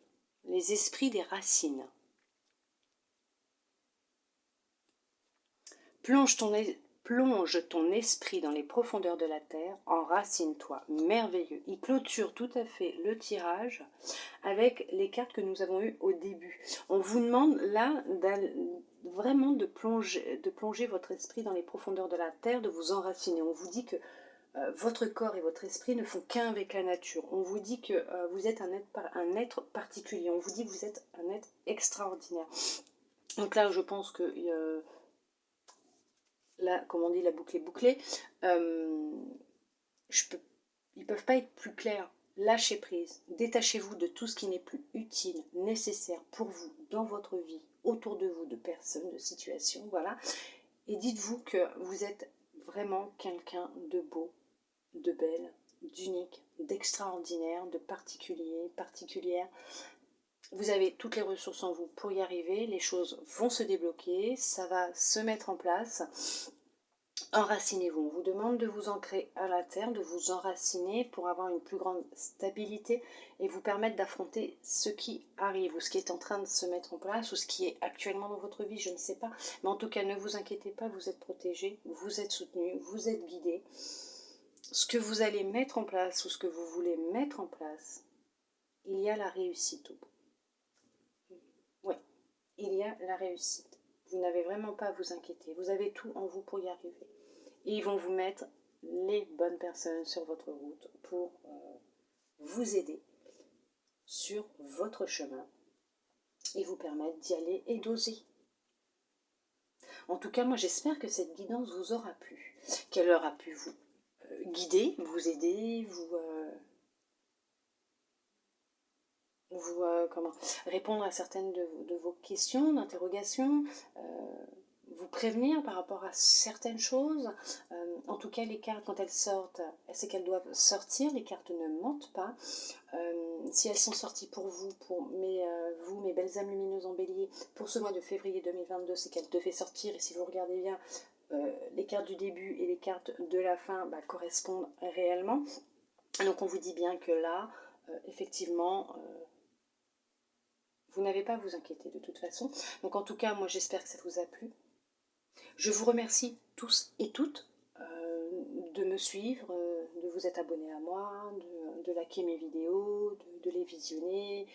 Les esprits des racines. Plonge ton esprit dans les profondeurs de la terre, enracine-toi, merveilleux. Il clôture tout à fait le tirage avec les cartes que nous avons eues au début. On vous demande là vraiment de plonger votre esprit dans les profondeurs de la terre, de vous enraciner. On vous dit que votre corps et votre esprit ne font qu'un avec la nature. On vous dit que vous êtes un être particulier. On vous dit que vous êtes un être extraordinaire. Donc là, je pense que... là, comme on dit, la boucle est bouclée. Ils ne peuvent pas être plus clairs. Lâchez prise. Détachez-vous de tout ce qui n'est plus utile, nécessaire pour vous, dans votre vie, autour de vous, de personnes, de situations. Voilà. Et dites-vous que vous êtes vraiment quelqu'un de beau, de belle, d'unique, d'extraordinaire, de particulier, particulière. Vous avez toutes les ressources en vous pour y arriver. Les choses vont se débloquer. Ça va se mettre en place. Enracinez-vous. On vous demande de vous ancrer à la terre, de vous enraciner pour avoir une plus grande stabilité et vous permettre d'affronter ce qui arrive ou ce qui est en train de se mettre en place ou ce qui est actuellement dans votre vie, je ne sais pas. Mais en tout cas, ne vous inquiétez pas, vous êtes protégé, vous êtes soutenu, vous êtes guidé. Ce que vous allez mettre en place ou ce que vous voulez mettre en place, il y a la réussite au bout. Oui, il y a la réussite. Vous n'avez vraiment pas à vous inquiéter. Vous avez tout en vous pour y arriver. Et ils vont vous mettre les bonnes personnes sur votre route pour vous aider sur votre chemin et vous permettre d'y aller et d'oser. En tout cas, moi j'espère que cette guidance vous aura plu, qu'elle aura pu vous guider, vous aider, comment répondre à certaines de vos questions, d'interrogations, vous prévenir par rapport à certaines choses. En tout cas, les cartes, quand elles sortent, c'est qu'elles doivent sortir. Les cartes ne mentent pas. Si elles sont sorties pour vous, vous, mes belles âmes lumineuses en bélier, pour ce mois de février 2022, c'est qu'elles devaient sortir. Et si vous regardez bien, les cartes du début et les cartes de la fin correspondent réellement. Donc on vous dit bien que là, effectivement, vous n'avez pas à vous inquiéter de toute façon. Donc en tout cas, moi j'espère que ça vous a plu. Je vous remercie tous et toutes de me suivre, de vous être abonnés à moi, de liker mes vidéos, de les visionner.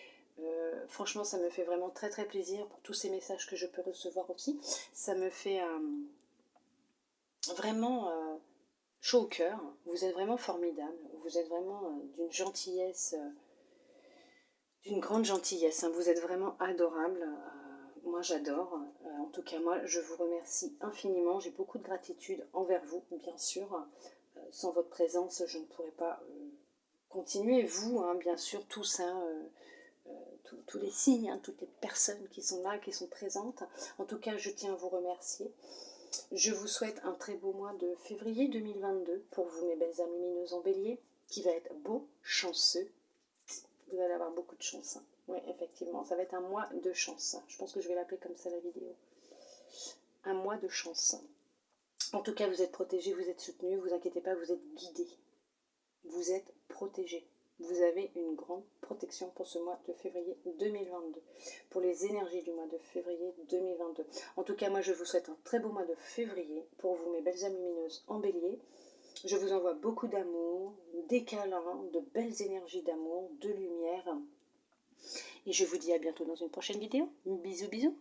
Franchement, ça me fait vraiment très très plaisir pour tous ces messages que je peux recevoir aussi. Ça me fait vraiment chaud au cœur. Vous êtes vraiment formidable. Vous êtes vraiment d'une gentillesse, d'une grande gentillesse. Hein. Vous êtes vraiment adorable. Moi, j'adore. En tout cas, moi, je vous remercie infiniment. J'ai beaucoup de gratitude envers vous, bien sûr. Sans votre présence, je ne pourrais pas continuer. Vous, hein, bien sûr, tous, hein, tous les signes, hein, toutes les personnes qui sont là, qui sont présentes. En tout cas, je tiens à vous remercier. Je vous souhaite un très beau mois de février 2022 pour vous, mes belles âmes lumineuses en bélier, qui va être beau, chanceux. Vous allez avoir beaucoup de chance. Hein. Oui, effectivement, ça va être un mois de chance. Je pense que je vais l'appeler comme ça la vidéo. Un mois de chance. En tout cas, vous êtes protégés, vous êtes soutenus, vous inquiétez pas, vous êtes guidés. Vous êtes protégés. Vous avez une grande protection pour ce mois de février 2022, pour les énergies du mois de février 2022. En tout cas, moi, je vous souhaite un très beau mois de février pour vous, mes belles âmes lumineuses en bélier. Je vous envoie beaucoup d'amour, des câlins, de belles énergies d'amour, de lumière. Et je vous dis à bientôt dans une prochaine vidéo. Bisous, bisous.